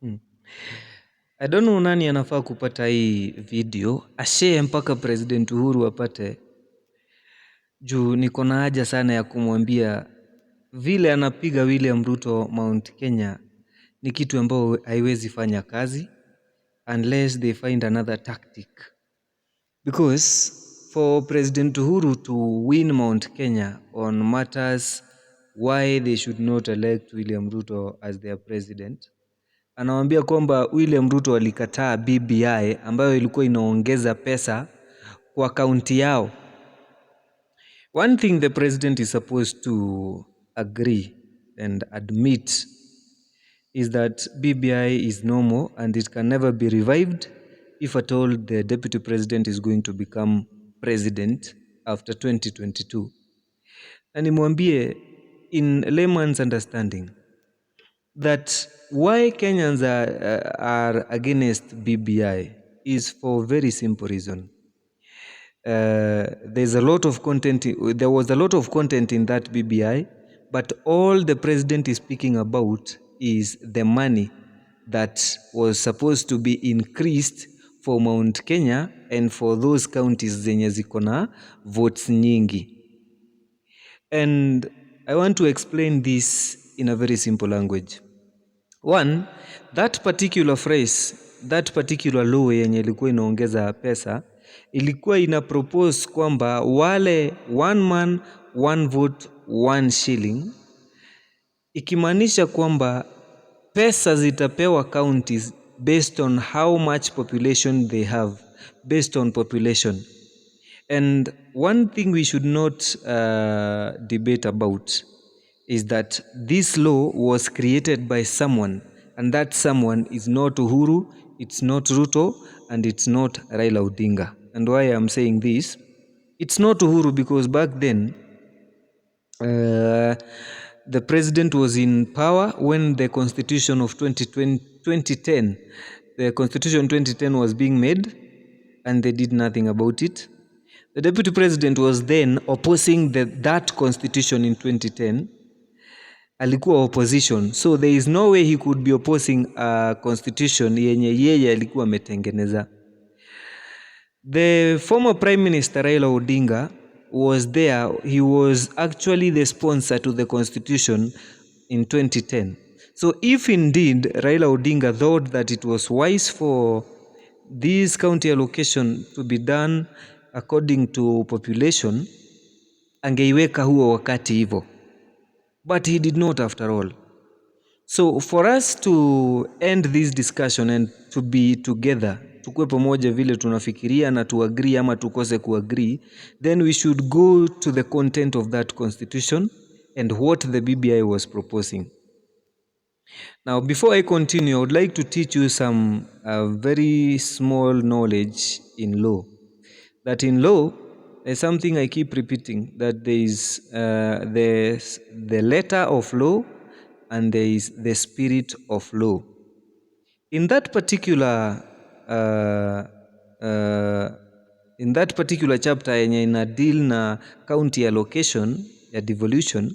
I don't know nani anafaa kupata hii video, ashare mpaka President Uhuru apate, juu niko na haja sana ya kumwambia vile anapiga William Ruto Mount Kenya ni kitu ambao haiwezi fanya kazi unless they find another tactic. Because for President Uhuru to win Mount Kenya on matters why they should not elect William Ruto as their president, anawambia kwamba William Ruto alikataa BBI ambayo ilikuwa inaongeza pesa kwa kaunti yao. One thing the president is supposed to agree and admit is that BBI is normal and it can never be revived if at all the deputy president is going to become president after 2022. Na nimwambie in layman's understanding that why Kenyans are against BBI is for a very simple reason. There was a lot of content in that BBI, but all the president is speaking about is the money that was supposed to be increased for Mount Kenya and for those counties zenye ziko na votes nyingi. And I want to explain this in a very simple language. One, that particular phrase, that particular law yenye ilikuwa inaongeza pesa, ilikuwa ina propose kwamba wale one man, one vote, one shilling, ikimaanisha kwamba pesa zitapewa counties based on how much population they have, based on population. And one thing we should not debate about is that this law was created by someone, and that someone is not Uhuru, it's not Ruto, and it's not Raila Odinga. And why I'm saying this, it's not Uhuru because back then the president was in power when the constitution of 2010, the constitution 2010 was being made, and they did nothing about it. The deputy president was then opposing that constitution in 2010. Alikuwa opposition, so there is no way he could be opposing a constitution yenye yeye alikuwa ametengeneza. The former prime minister Raila Odinga was there. He was actually the sponsor to the constitution in 2010. So if indeed Raila Odinga thought that it was wise for this county allocation to be done according to population, angeiweka huo wakati hivyo. But he did not after all. So for us to end this discussion and to be together, tukue pamoja vile tunafikiria na to agree ama tukose kuagree, then we should go to the content of that constitution and what the BBI was proposing. Now, before I continue, I would like to teach you some very small knowledge in law. That in law, there's something I keep repeating, that there is the letter of law and there is the spirit of law. In that particular chapter yenye ina deal na county allocation ya devolution,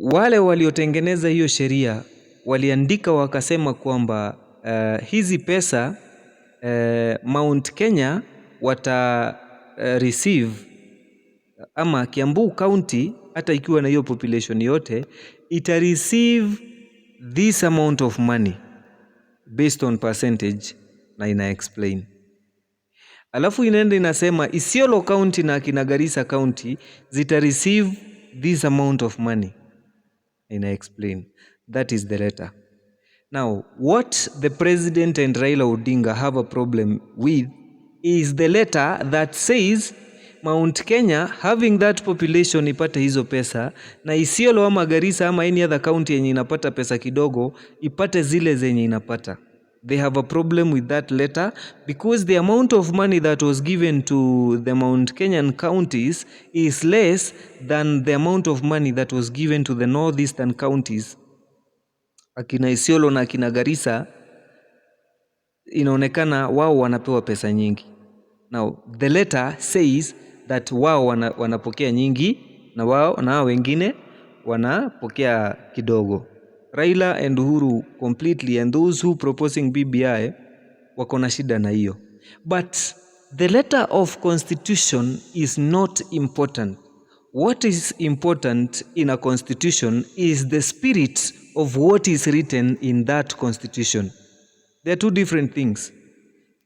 wale waliotengeneza hiyo sheria waliandika wakasema kwamba hizi pesa Mount Kenya wata receive, ama Kiambu County hata ikiwa na hiyo population yote ita receive this amount of money based on percentage, na ina explain. Alafu inaenda inasema Isiolo County na kina Garissa County zita receive this amount of money, ina explain. That is the letter. Now, what the president and Raila Odinga have a problem with is the letter that says Mount Kenya having that population ipate hizo pesa, na Isiolo ama Garissa ama any other county yenye inapata pesa kidogo ipate zile zenye inapata. They have a problem with that letter because the amount of money that was given to the Mount Kenyan counties is less than the amount of money that was given to the northeastern counties. Akina Isiolo na akina Garissa inaonekana wao wanapewa pesa nyingi. Now, the letter says that wao wanapokea nyingi na wao na wengine wanapokea kidogo. Raila and Uhuru completely, and those who proposing BBI wako na shida na hiyo. But the letter of constitution is not important. What is important in a constitution is the spirit of what is written in that constitution. There are two different things.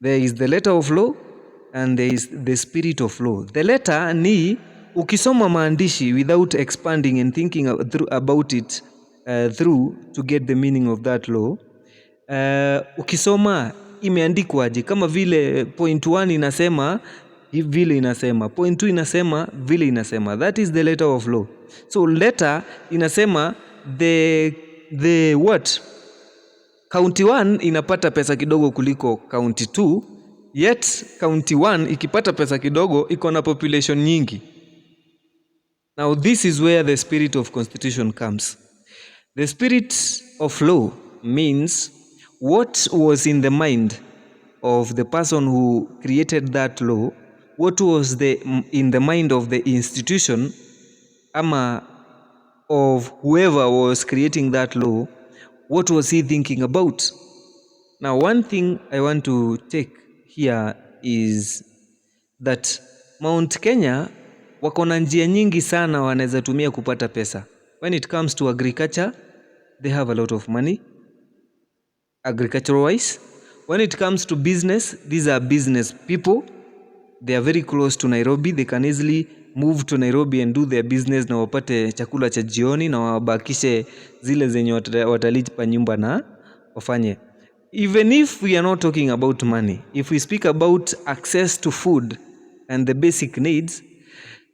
There is the letter of law and there is the spirit of law. The letter ni ukisoma maandishi without expanding and thinking about it through to get the meaning of that law. Ukisoma imeandikwaje, kama vile point 1 inasema vile inasema, point 2 inasema vile inasema. That is the letter of law. So letter inasema the what? County 1 inapata pesa kidogo kuliko County 2, yet County 1 ikipata pesa kidogo iko na population nyingi. Now this is where the spirit of constitution comes. The spirit of law means what was in the mind of the person who created that law, what was in the mind of the institution ama of whoever was creating that law, what was he thinking about? Now one thing I want to take here is that Mount Kenya wako na njia nyingi sana wanaweza tumia kupata pesa. When it comes to agriculture, they have a lot of money agricultural wise. When it comes to business, these are business people. They are very close to Nairobi. They can easily move to Nairobi and do their business na wapate chakula cha jioni na wabakishe zile zenye watalipa nyumba na wafanye. Even if we are not talking about money, if we speak about access to food and the basic needs,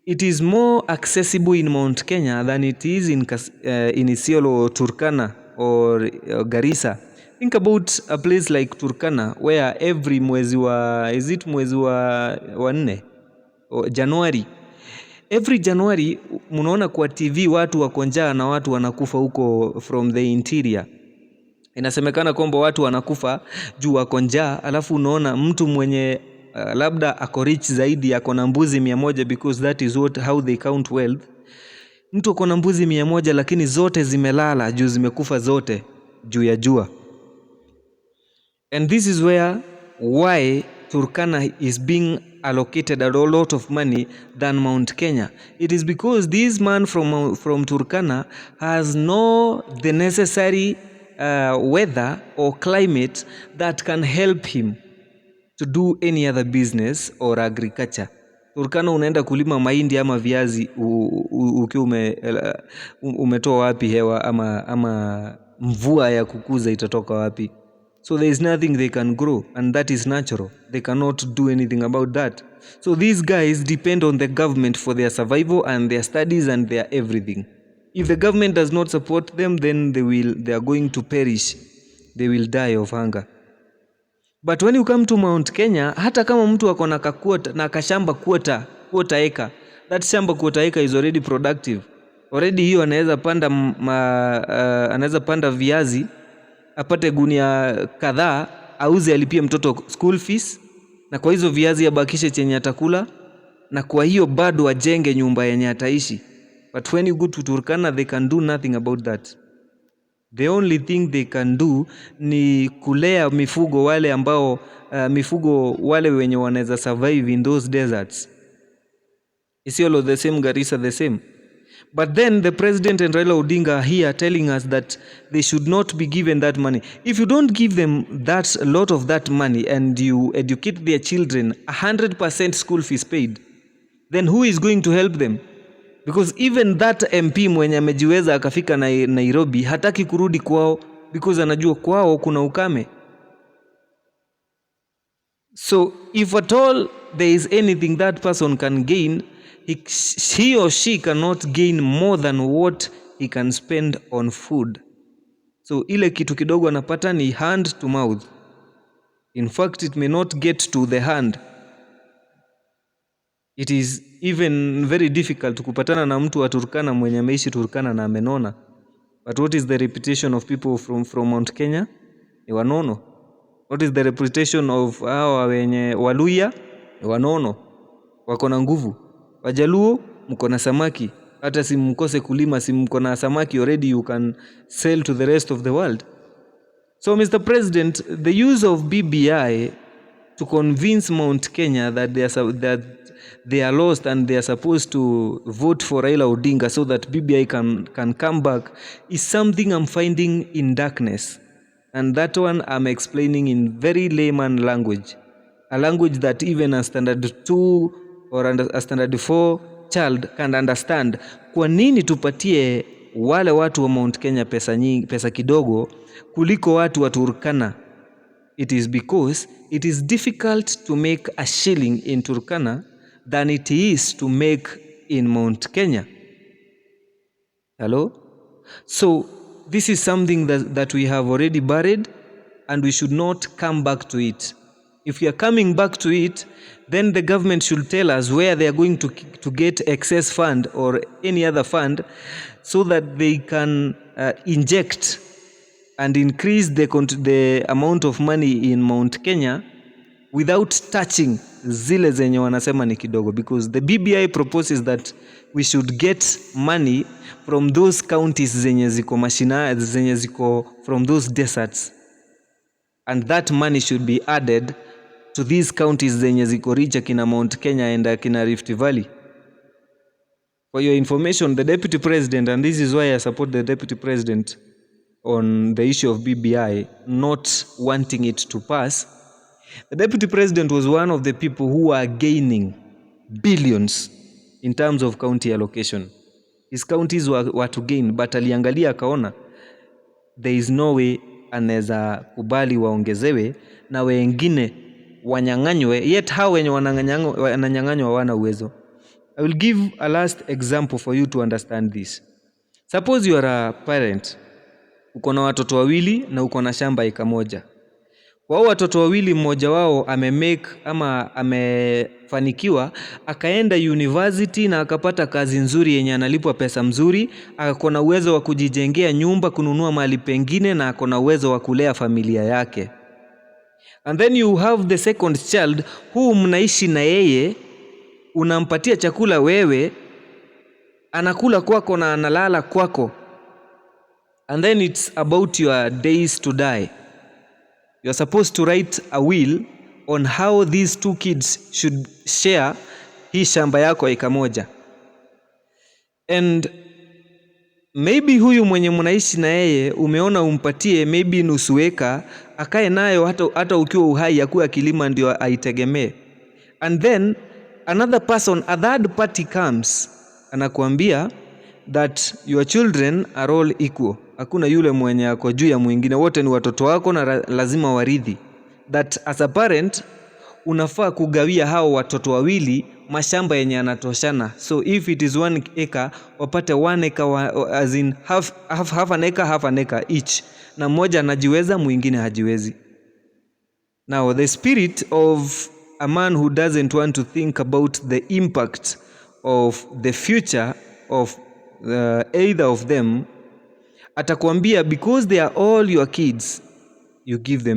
it is more accessible in Mount Kenya than it is in Isiolo or Turkana or Garissa. Think about a place like Turkana where every mwezi wa nne January, every January munaona kwa TV watu wako njaa na watu wanakufa huko from the interior. Inasemekana kwamba watu wanakufa juu wako njaa, alafu unaona mtu mwenye labda ako rich zaidi ako na mbuzi 100 because that is how they count wealth. Mtu ako na mbuzi 100 lakini zote zimelala juu zimekufa zote juu ya jua. And this is why Turkana is being allocated a lot of money than Mount Kenya. It is because this man from Turkana has the necessary weather or climate that can help him to do any other business or agriculture. Turkana unaenda kulima mahindi ama viazi ukiwa umetoa wapi hewa ama mvua ya kukuza itatoka wapi? So there is nothing they can grow, and that is natural. They cannot do anything about that. So these guys depend on the government for their survival and their studies and their everything. If the government does not support them, then they are going to perish. They will die of hunger. But when you come to Mount Kenya, hata kama mtu ako na kashamba quarter acre, that shamba quarter acre is already productive. Already hiyo anaweza panda viazi, apate gunia kadhaa, auze alipie mtoto school fees, na kwa hizo viazi abakishe chenye atakula, na kwa hiyo bado ajenge nyumba yenye ataishi. But when you go to Turkana, they can do nothing about that. The only thing they can do ni kulea mifugo wale wenye wanaweza survive in those deserts. Isiolo the same, Garissa the same. But then the president and Raila Odinga are here telling us that they should not be given that money. If you don't give them a lot of that money and you educate their children 100% school fees paid, then who is going to help them? Because even that MP mwenye amejiweza akafika Nairobi hataki kurudi kwao because anajua kwao kuna ukame. So if at all there is anything that person can gain, he or she cannot gain more than what he can spend on food. So ile kitu kidogo anapata ni hand to mouth. In fact, it may not get to the hand. It is even very difficult kupatana na mtu wa Turkana mwenye ameishi Turkana na amenona. But what is the reputation of people from Mount Kenya? Ni wanono. What is the reputation of hawa wenye Waluya? Ni wanono. Wako na nguvu. Wajaluo mko na samaki. hata simkose kulima, simko na samaki already, you can sell to the rest of the world. So Mr. President, the use of BBI to convince Mount Kenya that they are lost and they are supposed to vote for Raila Odinga so that BBI can come back is something I'm finding in darkness. And that one I'm explaining in very layman language, a language that even a standard 2 or a standard 4 child can understand. Kwa nini tupatie wale watu wa Mount Kenya pesa kidogo kuliko watu wa Turkana? It is because it is difficult to make a shilling in Turkana than it is to make in Mount Kenya. Hello? So this is something that we have already buried, and we should not come back to it. If we are coming back to it, then the government should tell us where they are going to get excess fund or any other fund so that they can inject and increase the amount of money in Mount Kenya without touching zile zenye wanasema ni kidogo, because the BBI proposes that we should get money from those counties zenye ziko mashina, zenye ziko from those deserts, and that money should be added to these counties zenye ziko rich kina Mount Kenya and kina Rift Valley. For your information, the Deputy President, and this is why I support the Deputy President on the issue of BBI not wanting it to pass, the Deputy President was one of the people who are gaining billions in terms of county allocation. His counties were to gain, but aliangalia akaona there is no way anaweza kubali waongezewe na wengine wanyang'anywe, yet hao wenye wananyang'anywa wana uwezo. I will give a last example for you to understand this. Suppose you are a parent, uko na watoto wawili na uko na shamba eka moja. Wao watoto wawili, mmoja wao amefanikiwa akaenda university na akapata kazi nzuri yenye analipwa pesa mzuri, akona uwezo wa kujijengea nyumba, kununua mahali pengine, na akona uwezo wa kulea familia yake. And then you have the second child who mnaishi na yeye, unampatia chakula wewe, anakula kwako na analala kwako. And then it's about your days to die. You're supposed to write a will on how these two kids should share hii shamba yako eka moja. And maybe huyu mwenye mnaishi na yeye umeona umpatie maybe nusu eka akae nayo hata ukiwa uhai akuwe akilima ndio aitegemee. And then another person, a third party comes, anakuambia that your children are all equal. Hakuna yule mwenye ako juu ya mwingine, wote ni watoto wako na lazima warithi. That as a parent unafaa kugawia hao watoto wawili mashamba yenye yanatoshana. So if it is 1 acre, wapate 1 acre, as in half an acre each, na mmoja anajiweza mwingine hajiwezi. Now the spirit of a man who doesn't want to think about the impact of the future of either of them atakwambia, because they are all your kids, you give them